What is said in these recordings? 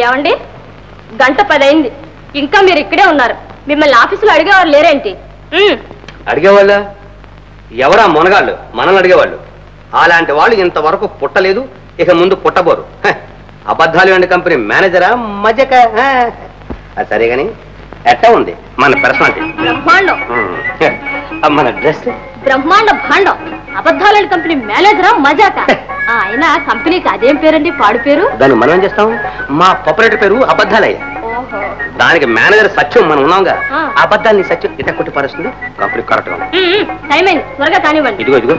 ఏమండి, 1:10 అయింది, ఇంకా మీరు ఇక్కడే ఉన్నారు. మిమ్మల్ని ఆఫీసులో అడిగేవారు లేరేంటి? అడిగేవాళ్ళ? ఎవరా మునగాళ్ళు మనల్ని అడిగేవాళ్ళు? అలాంటి వాళ్ళు ఇంతవరకు పుట్టలేదు, ఇక ముందు పుట్టబోరు. అబద్ధాలు అండ్ కంపెనీ మేనేజరా మజక? అది సరే గాని ఎట్టా ఉంది మన పర్సనాలిటీ? బ్రహ్మాండం. మన డ్రెస్ బ్రహ్మాండ భాండం. అబద్ధాలని కంపెనీ మేనేజరా మజాక? అయినా కంపెనీకి అదేం పేరండి, పాడు పేరు? దాన్ని మనం ఏం చేస్తాం? మా ఆపరేటర్ పేరు అబద్ధాలయ్య. దానికి మేనేజర్ సత్యం మనం ఉన్నాంగా. అబద్ధాన్ని సత్యం ఇట కొట్టి పరుస్తుంది. కంపెనీ కరెక్ట్ గా టైం అయింది, త్వరగా కానివ్వండి. ఇదిగో ఇదిగో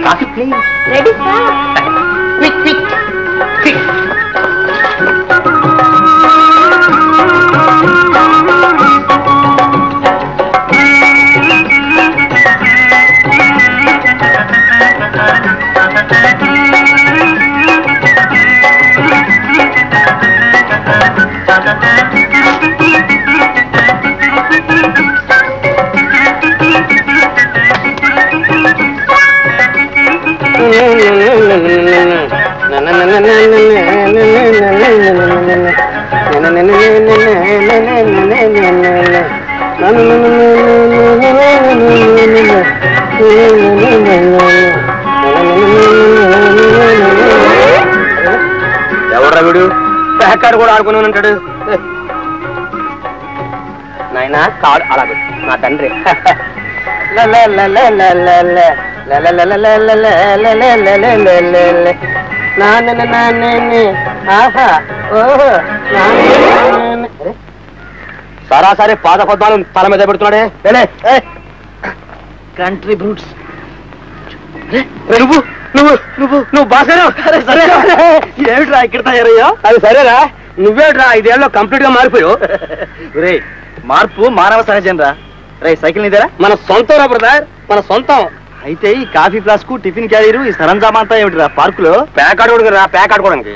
coffee please. Ready sir. Quick quick quick. ఎవడ్రా వీడు? ప్యాకాడు కూడా ఆడుకుని ఉంటాడు. నాయనా కాడు అలా నా తండ్రి. సరాసరి పాద పద్మాలు తల మీద పెడుతున్నాడే. Country brutes. నువ్వు నువ్వు నువ్వు నువ్వు బాసరా? ఏమిట్రా ఇక్కడ తయారయ్యా? అది సరేరా, నువ్వేట్రా 5 ఏళ్ళలో కంప్లీట్ గా మారిపోయావు. రే మార్పు మానవ సహజం రా. రే సైకిల్ నీదేరా? మన సొంతం రా బ్రదర్, మన సొంతం. అయితే ఈ కాఫీ ఫ్లాస్క్, టిఫిన్ క్యారియర్, ఈ సరంజామా అంతా ఏమిటిరా పార్కులో? ప్యాక్ ఆడుకోవడానికి రా. ప్యాక్ ఆడుకోవడానికి?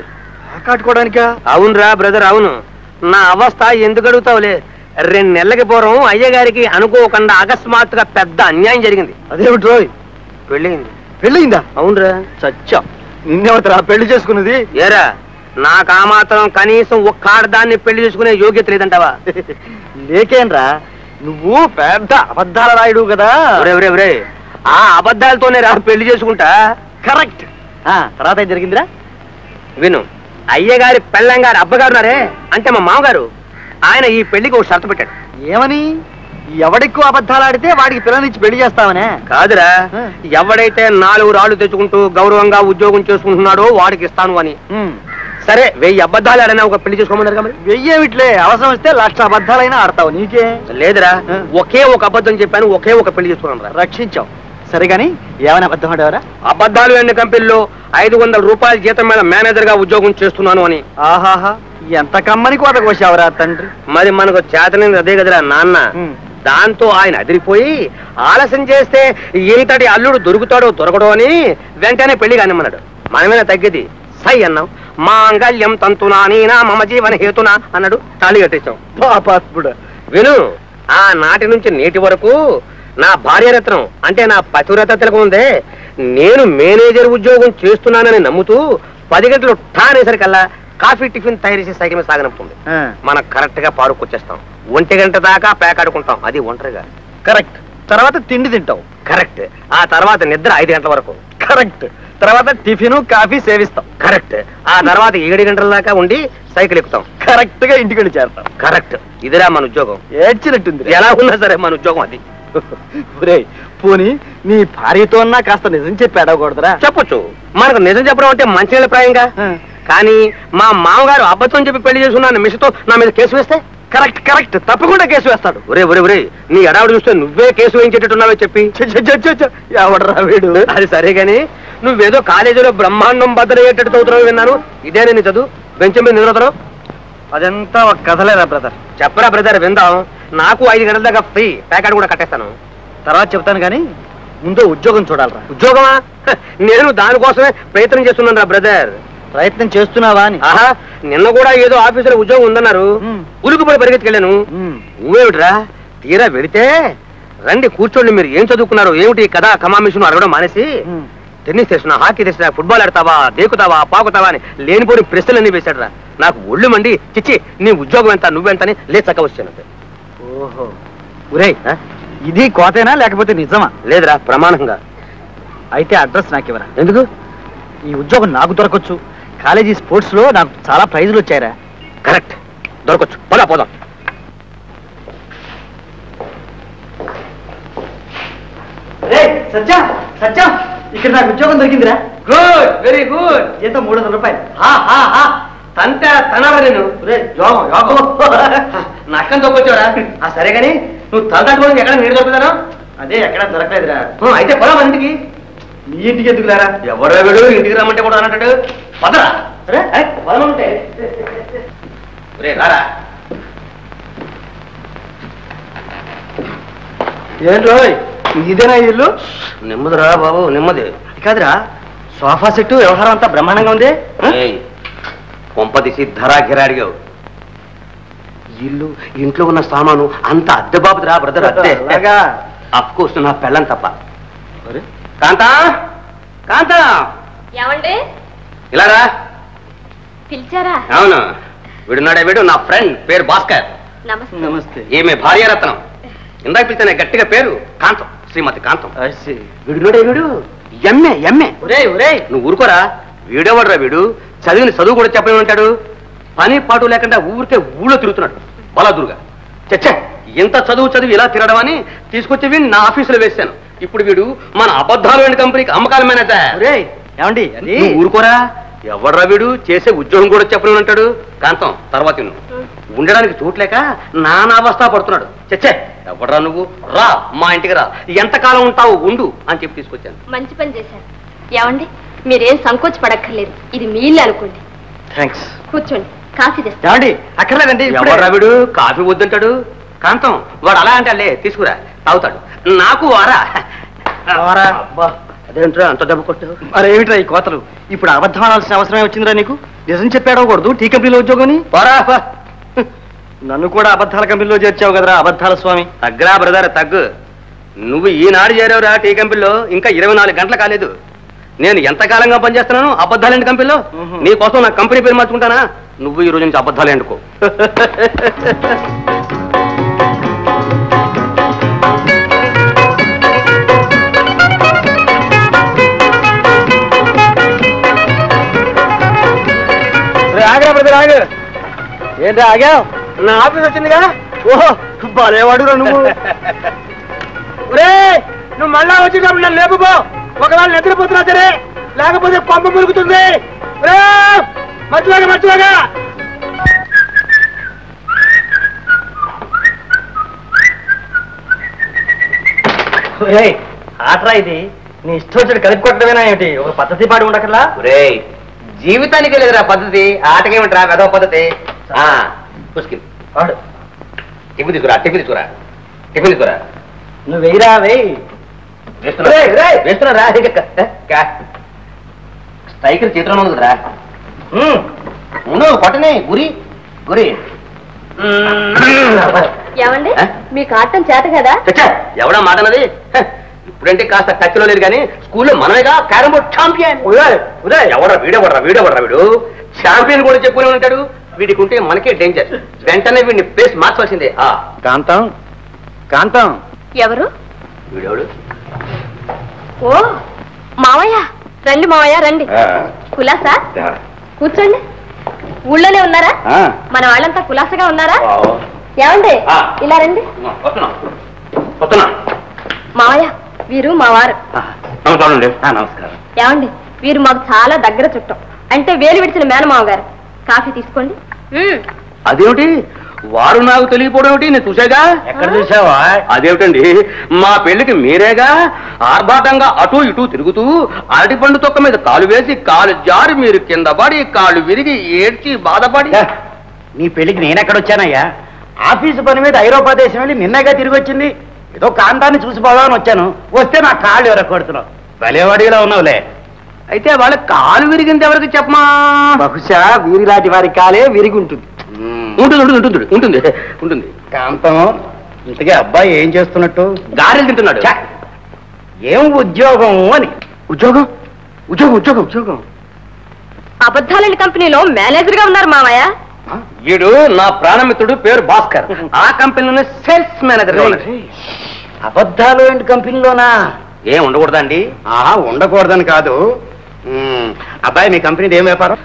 ప్యాక్ ఆడుకోవడానికా? అవునురా బ్రదర్, అవును. నా అవస్థ ఎందుకు అడుగుతావులే. 2 నెలలకి పూర్వం అయ్యగారికి అనుకోకుండా అకస్మాత్తుగా పెద్ద అన్యాయం జరిగింది. అదేమిటి రోయ్? పెళ్ళయింది. పెళ్ళయిందా? అవునురా. సత్య నిన్నెవతరా పెళ్లి చేసుకున్నది? ఏరా నాకు ఆ మాత్రం కనీసం ఒక్క ఆడదాన్ని పెళ్లి చేసుకునే యోగ్యత లేదంటావా? లేకేనరా, నువ్వు పెద్ద అబద్ధాల రాయుడు కదా. ఆ అబద్ధాలతోనే రా పెళ్లి చేసుకుంటా. కరెక్ట్. తర్వాత ఏం జరిగిందిరా? విను, అయ్యగారి పెళ్ళంగారు అబ్బగారున్నారే, అంటే మా మామగారు, ఆయన ఈ పెళ్లికి ఒక షరతు పెట్టాడు. ఏమని? ఎవడెక్కువ అబద్ధాలు ఆడితే వాడికి పిల్లనిచ్చి పెళ్లి చేస్తామనే? కాదురా, ఎవడైతే 4 రాళ్లు తెచ్చుకుంటూ గౌరవంగా ఉద్యోగం చేసుకుంటున్నాడో వాడికి ఇస్తాను అని. సరే 1000 అబద్ధాలు ఆడైనా ఒక పెళ్లి చేసుకోమన్నారు కదా. 1000 ఏమిట్లే, అవసరం వస్తే 1,00,000 అబద్ధాలైనా ఆడతావు. నీకే? లేదురా, ఒకే ఒక అబద్ధం చెప్పాను, ఒకే ఒక పెళ్లి చేసుకున్నాను. రక్షించావు. సరే గాని ఏమైనా అబద్ధం ఆడేవారా? అబద్ధాలు అన్ని కంపెనీల్లో 500 రూపాయల జీతం మీద మేనేజర్ గా ఉద్యోగం చేస్తున్నాను అని. ఆహాహా, ఎంత కమ్మని కోట కోసావరా తండ్రి. మరి మనకు చేతనైంది అదే కదరా నాన్న. దాంతో ఆయన అదిరిపోయి ఆలస్యం చేస్తే ఇంతటి అల్లుడు దొరుకుతాడో దొరకడో అని వెంటనే పెళ్లి కానిమ్మన్నాడు. మనమేనా తగ్గేది? సై అన్నాం. మాంగళ్యం తంతునా నీనా మమ జీవన హేతునా అన్నాడు. తాళి కట్టేశాం. పాపాత్ముడు. విను, ఆ నాటి నుంచి నేటి వరకు నా భార్యరత్నం అంటే నా పతివ్రత తిలకం ఉందే, నేను మేనేజర్ ఉద్యోగం చేస్తున్నానని నమ్ముతూ 10 గంటలు ఠానేసరికల్లా కాఫీ టిఫిన్ తయారు చేసి సైకిల్ మీద సాగనంపుతుంది. మనం కరెక్ట్ గా పారుకొచ్చేస్తాం. 1 గంట దాకా ప్యాక్ ఆడుకుంటాం, అది ఒంటరిగా. కరెక్ట్. తర్వాత తిండి తింటాం. కరెక్ట్. ఆ తర్వాత నిద్ర 5 గంటల వరకు. కరెక్ట్. తర్వాత టిఫిన్ కాఫీ సేవిస్తాం. కరెక్ట్. ఆ తర్వాత 7 గంటల దాకా ఉండి సైకిల్ ఎక్కుతాం. కరెక్ట్ గా ఇంటికి వెళ్ళి చేరుతాం. కరెక్ట్. ఇదిరా మన ఉద్యోగం. ఏడ్చినట్టుంది. ఎలా ఉన్నా సరే మన ఉద్యోగం అది. పోనీ నీ భార్యతో కాస్త నిజం చెప్పి అడగకూడదురా? చెప్పొచ్చు. మనకు నిజం చెప్పడం అంటే మంచి ప్రాయంగా. కానీ మా మామగారు అబద్ధం చెప్పి పెళ్లి చేసుకున్నాను మిషతో నా మీద కేసు వేస్తే? కరెక్ట్ కరెక్ట్, తప్పకుండా కేసు వేస్తాడు. ఒరే ఒరే ఒరే, నీ ఎడావిడ చూస్తే నువ్వే కేసు వేయించేటట్టున్నావే చెప్పి. ఎవడరా వీడు? అది సరే గాని నువ్వేదో కాలేజీలో బ్రహ్మాండం బద్దలయ్యేటట్టు చదువుతున్నావు విన్నాను. ఇదేనే నీ చదువు? బెంచ్ మీద నిద్రవుతున్నావు? అదంతా ఒక కథలేరా బ్రదర్. చెప్పరా బ్రదర్, విందాం. నాకు 5 గంటల దాకా ఫ్రీ, ప్యాకెట్ కూడా కట్టేస్తాను. తర్వాత చెప్తాను కానీ ముందు ఉద్యోగం చూడాలరా. ఉద్యోగమా? నేను దానికోసమే ప్రయత్నం చేస్తున్నాను రా బ్రదర్. ప్రయత్నం చేస్తున్నావా అని? ఆహా, నిన్న కూడా ఏదో ఆఫీసులో ఉద్యోగం ఉందన్నారు. ఉలుకుపడి పరిగెత్తుకెళ్ళాను. నువ్వేమిట్రా తీరా వెళితే రండి కూర్చోండి, మీరు ఏం చదువుకున్నారు ఏమిటి కదా కమామిషన్ అడగడం మానేసి టెన్నిస్ తెచ్చినా, హాకీ తెచ్చినా, ఫుట్బాల్ ఆడతావా, దేకుతావా, పాకుతావా అని లేనిపోని ప్రశ్నలన్నీ వేశాడు రా. నాకు ఒళ్ళు మండి చిచ్చి నీ ఉద్యోగం ఎంత నువ్వెంత అని లేచక్క వచ్చాను. ఓహో ఒరేయ్, ఇది కోతేనా లేకపోతే నిజమా? లేదురా, ప్రమాణంగా. అయితే అడ్రస్ నాకు ఇవ్వరా. ఎందుకు? ఈ ఉద్యోగం నాకు దొరకొచ్చు. కాలేజీ స్పోర్ట్స్ లో నాకు చాలా ప్రైజులు వచ్చాయరా. కరెక్ట్, దొరకొచ్చు. పోదా పోదాం. సత్యం సత్యం, ఇక్కడ నాకు ఉద్యోగం దొరికిందిరా. Good, very good. జీతం 300 రూపాయలు. తంతే తనవా నేను. యోగం యోగం నష్టం తొక్కొచ్చావురా. సరే కానీ నువ్వు తలదాటుకోవడానికి ఎక్కడ నీరు దొరుకుతాను? అదే ఎక్కడ దొరకలేదురా. అయితే పొలం మన ఇంటికి. నీ ఇంటికి ఎందుకు రారా? ఎవరో వీడు ఇంటికి రమ్మంటే కూడా అన్నట్టు. పదరా. అరే పొలం ఉంటే రారా. ఏంటో ఇదేనా ఇల్లు? నెమ్మదిరా బాబు, నెమ్మది. అది కాదురా, సోఫా సెట్టు వ్యవహారం అంతా బ్రహ్మాండంగా ఉంది. కొంప తీసి ధరా గిరా అడిగావు. ఇల్లు, ఇంట్లో ఉన్న సామాను అంత అద్దె బాబుదిరా బ్రదర్, అద్దె. అఫ్ కోర్స్ నా పెళ్ళం తప్ప. కాంతా కాంతా, ఏమండి ఇలా రా. పిలిచారా? అవును, వీడున్నాడే వీడు నా ఫ్రెండ్, పేరు భాస్కర్. నమస్తే. ఈమె భార్యారత్నం. ఇందాక పిలిచిన గట్టిగా పేరు కాంతం, శ్రీమతి కాంతం. వీడున్నాడే వీడు ఎమ్మె ఎమ్మె. నువ్వు ఊరుకోరా. వీడేవాడురా వీడు, చదివిన చదువు కూడా చెప్పలేని ఉంటాడు. పని పాటు లేకుండా ఊరికే ఊళ్ళో తిరుగుతున్నాడు బలాదురుగా. చచ్చా, ఎంత చదువు చదివి ఇలా తిరగడం అని తీసుకొచ్చి వీడిని నా ఆఫీసులో వేశాను. ఇప్పుడు వీడు మన అబద్ధాలు అండ్ కంపెనీకి అమ్మకాల మేనేజర్. ఏమండి ఊరుకోరా. ఎవడ్రా వీడు, చేసే ఉద్యోగం కూడా చెప్పలేని ఉంటాడు. కాంతం, తర్వాత నువ్వు ఉండడానికి చోట్లేక నానావస్థ పడుతున్నాడు. చచ్చే, ఎవడ్రా నువ్వు? రా మా ఇంటికి రా. ఎంతకాలం ఉంటావు ఉండు అని చెప్పి తీసుకొచ్చాను. మంచి పని చేశారు. ఏమండి మీరేం సంకోచ పడక్కర్లేదు, ఇది మీ ఇల్లు అనుకోండి. థ్యాంక్స్. కూర్చోండి, కాఫీ తెస్తా. ఏమండి అక్కర్లేదండి. ఎవడ్రా వీడు, కాఫీ వద్దంటాడు. కాంతం, వాడు అలా అంటే తీసుకురా, తాగుతాడు. నాకు వారా. అదేంట్రా అంత దెబ్బ కొట్టావు? మరేమిట్రా ఈ కోతలు? ఇప్పుడు అబద్ధం అనాల్సిన అవసరమే వచ్చిందిరా నీకు? నిజం చెప్పాడకూడదు టీ కంపెనీలో ఉద్యోగం. నన్ను కూడా అబద్ధాల కంపెనీలో చేర్చావు కదరా అబద్ధాల స్వామి. తగ్గరా బ్రదర్, తగ్గు. నువ్వు ఈనాడు చేరావురా టీ కంపెనీలో, ఇంకా 24 గంటలు కాలేదు. నేను ఎంతకాలంగా పనిచేస్తున్నాను అబద్ధాలేంటి కంపెనీలో. నీ కోసం నా కంపెనీ పేరు మార్చుకుంటానా? నువ్వు ఈ రోజు నుంచి అబద్ధాలు ఎండుకో. ఆగా బ్రదర్, ఆగు. ఏంటా ఆగావు? నా ఆఫీస్ వచ్చిందిగా. ఓహో, బాలేవాడురా నువ్వు. నువ్వు మళ్ళా వచ్చేటప్పుడు నన్ను లేకపో. ఒకవేళ నిద్రపోతున్నా సరే, లేకపోతే కొంప మురుగుతుంది. మర్చిపోగా మర్చిపోగా. ఆటరా ఇది. నీ ఇష్టం వచ్చి కలిపి కొట్టడమేనా ఏమిటి? ఒక పద్ధతి పాడు ఉండకల్లా. జీవితానికి లేదురా పద్ధతి, ఆటకేమిట్రా వెదవ పద్ధతి. టిఫిన్ తీసుకురా, టిఫిన్ తీసుకురా, టిఫిన్ తీసుకురా. నువ్వు వెయ్యిరా, వెయ్యి. వేస్తున్నా స్ట్రైకర్ చేతిలో ఉంది కదరా. పట్టనే గురి గురి. ఏమండి మీకు ఆడటం చేత కదా? ఎవడా మాటనది? ఇప్పుడంటే కాస్త టచ్లో లేదు కానీ స్కూల్లో మనమేగా క్యారమ్ బోర్డ్ ఛాంపియన్. ఎవరా వీడెవడరా, వీడెవడరా వీడు? ఛాంపియన్ కూడా చెప్పుకునే ఉంటాడు. వీడికి ఉంటే మనకే డేంజర్. వెంటనే వీడిని ప్లేస్ మార్చాల్సిందే. కాంతం, కాంతం. ఎవరు? వీడెవడు? ఓ మావయ్య, రండి మావయ్య రండి. కులాసా, కూర్చోండి. ఊళ్ళోనే ఉన్నారా? మన వాళ్ళంతా కులాసగా ఉన్నారా? ఏమండి ఇలా రండి. మావయ్య, వీరు మా వారు. నమస్కారం. ఏమండి వీరు మాకు చాలా దగ్గర చుట్టం, అంటే వేలు విడిచిన మేనమావ గారు. కాఫీ తీసుకోండి. అదేమిటి వారు నాకు తెలియపోవడం ఏమిటి? నేను చూసాగా. ఎక్కడ చూసావా? అదేమిటండి, మా పెళ్లికి మీరేగా ఆర్భాటంగా అటూ ఇటూ తిరుగుతూ అరటి పండు తొక్క మీద కాలు వేసి కాలు జారి మీరు కింద పడి కాళ్ళు విరిగి ఏడ్చి బాధపడి. నీ పెళ్లికి నేనెక్కడొచ్చానయ్యా? ఆఫీసు పని మీద ఐరోపా దేశం వెళ్ళి నిన్నగా తిరిగి వచ్చింది. ఏదో కాంతాన్ని చూసిపోదామని వచ్చాను. వస్తే నా కాళ్ళు ఎవరు కొడుతున్నావు. భలేవాడిగా ఉన్నావులే. అయితే వాళ్ళ కాలు విరిగింది ఎవరికి చెప్పమా? బహుశా వీరిలాంటి వారి కాలే విరిగి ఉంటుంది. ఉంటుంది ఉంటుంది ఉంటుంది ఉంటుంది. కాంతం, ఇంతకీ అబ్బాయి ఏం చేస్తున్నట్టు? గారెలు తింటున్నాడు. ఏం ఉద్యోగం అని. ఉద్యోగం? ఉద్యోగం ఉద్యోగం ఉద్యోగం. అబద్ధాలని కంపెనీలో మేనేజర్ గా ఉన్నారు మావయ్య. వీడు నా ప్రాణమిత్రుడు, పేరు భాస్కర్. ఆ కంపెనీలోనే సేల్స్ మేనేజర్. అబద్ధాలు ఏంటి కంపెనీలోనా? ఏం ఉండకూడదండి? ఉండకూడదని కాదు. అబ్బాయి, మీ కంపెనీది ఏం వ్యాపారం?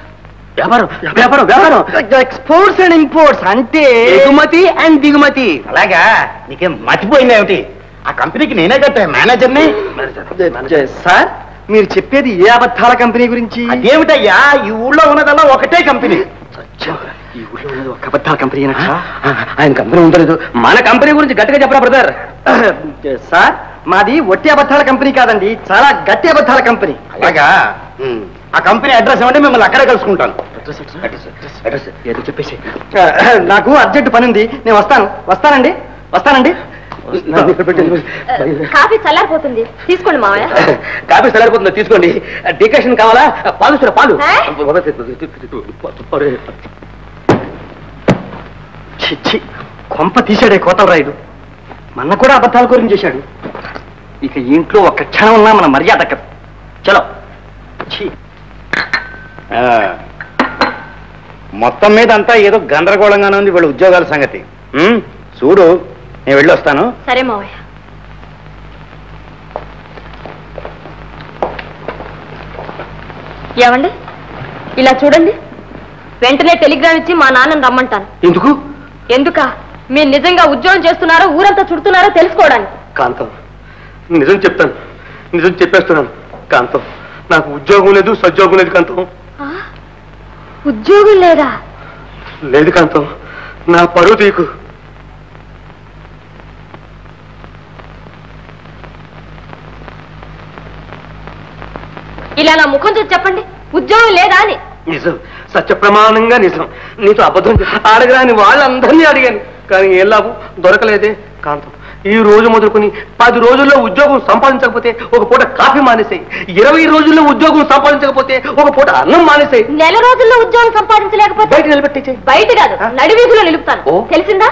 వ్యాపారం వ్యాపారం వ్యాపారం. ఎక్స్పోర్ట్స్ అండ్ ఇంపోర్ట్స్, అంటే ఎగుమతి అండ్ దిగుమతి. అలాగా? నీకేం మర్చిపోయింది ఏమిటి? ఆ కంపెనీకి నేనే కట్టా మేనేజర్ని. సార్, మీరు చెప్పేది ఏ అబద్ధాల కంపెనీ గురించి? అదేమిటయ్యా, ఈ ఊళ్ళో ఉన్నదల్లా ఒకటే కంపెనీ. ఈ ఊళ్ళో ఉన్నది ఒక అబద్ధాల కంపెనీ. ఆయన కంపెనీ ఉండలేదు. మన కంపెనీ గురించి గట్టిగా చెప్పరా బ్రదర్? సార్, మాది ఒట్టి అబద్ధాల కంపెనీ కాదండి, చాలా గట్టి అబద్ధాల కంపెనీ. అలాగా? ఆ కంపెనీ అడ్రస్ ఏమంటే మిమ్మల్ని అక్కడే కలుసుకుంటాను. ఏదో చెప్పేసి. నాకు అర్జెంట్ పని ఉంది, నేను వస్తానండి. కాఫీ చల్లారిపోతుంది, తీసుకోండి మావయ్య. కాఫీ చల్లారిపోతుందో తీసుకోండి. డికాషన్ కావాలా? పాలు చూడ, పాలు. చిచ్చి, కొంప తీశాడే కోతలరాయుడు. మన కూడా అబద్ధాల గురించి చేశాడు. ఇక ఇంట్లో ఒక్క క్షణం ఉన్నా మన మర్యాద దక్కదు. చలో. మొత్తం మీద అంతా ఏదో గందరగోళంగానే ఉంది వీళ్ళ ఉద్యోగాల సంగతి. చూడు, నేను వెళ్ళొస్తాను. సరే మావయ్య. ఏమండి, ఇలా చూడండి. వెంటనే టెలిగ్రామ్ ఇచ్చి మా నాన్నని రమ్మంటాను. ఎందుకా? మీరు నిజంగా ఉద్యోగం చేస్తున్నారో ఊరంతా చుడుతున్నారో తెలుసుకోవడానికి. కాంతం, నిజం చెప్తాను, నిజం చెప్పేస్తున్నాను. కాంతం, నాకు ఉద్యోగం లేదు, సద్యోగం లేదు. కాంతం, ఉద్యోగం లేదా? లేదు కాంతం, నా పరువు తీకు. ఇలా నా ముఖం చూసి చెప్పండి, ఉద్యోగం లేదా అని. నిజం, సత్య ప్రమాణంగా నిజం. నీతో అబద్ధం అడగరాని వాళ్ళందరినీ అడిగాను, కానీ ఏం లాభం? దొరకలేదే. కాంతం, ఈ రోజు మొదలుకొని 10 రోజుల్లో ఉద్యోగం సంపాదించకపోతే ఒక పూట కాఫీ మానేసాయి. 20 రోజుల్లో ఉద్యోగం సంపాదించకపోతే ఒక పూట అన్నం మానేసాయి. నెల రోజుల్లో ఉద్యోగం సంపాదించలేకపోతే బయట నిలబెట్టే. బయట కాదు, నడివీధిలో నిలుపుతాను. తెలిసిందా?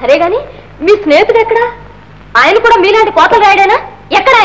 సరే గాని మీ స్నేహితుడు ఎక్కడా? ఆయన కూడా మీలాంటి కోతలు రాయడేనా? ఎక్కడ ఆయన?